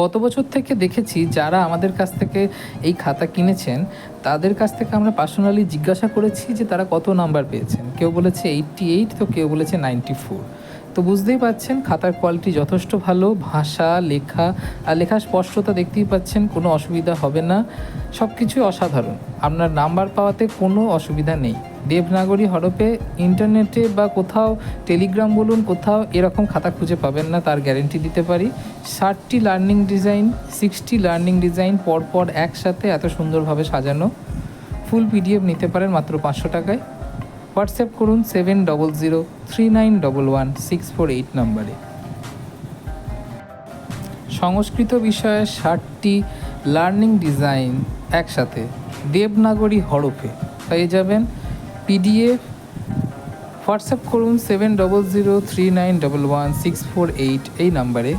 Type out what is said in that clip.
গত বছর থেকে দেখেছি যারা আমাদের কাছ থেকে এই খাতা কিনেছেন তাদের কাছ থেকে আমরা পার্সোনালি জিজ্ঞাসা করেছি যে তারা কত নাম্বার পেয়েছেন। কেউ বলেছে 88, তো কেউ বলেছে 94। তো বুঝতেই পাচ্ছেন খাতার কোয়ালিটি যথেষ্ট ভালো, ভাষা, লেখা আর লেখার স্পষ্টতা দেখতেই পাচ্ছেন, কোনো অসুবিধা হবে না, সব কিছুই অসাধারণ। আপনার নাম্বার পাওয়াতে কোনো অসুবিধা নেই। দেবনাগরী হরফে ইন্টারনেটে বা কোথাও টেলিগ্রাম বলুন, কোথাও এরকম খাতা খুঁজে পাবেন না, তার গ্যারেন্টি দিতে পারি। 60টি লার্নিং ডিজাইন, 60টি লার্নিং ডিজাইন পরপর একসাথে এত সুন্দরভাবে সাজানো। ফুল PDF নিতে পারেন মাত্র 500 টাকায়। হোয়াটসঅ্যাপ করুন 7003911648 নম্বরে। সংস্কৃত বিষয়ে 60টি লার্নিং ডিজাইন একসাথে দেবনাগরী হরফে পেয়ে যাবেন PDF। হোয়াটসঅ্যাপ করুন 7003911648 এই নাম্বারে।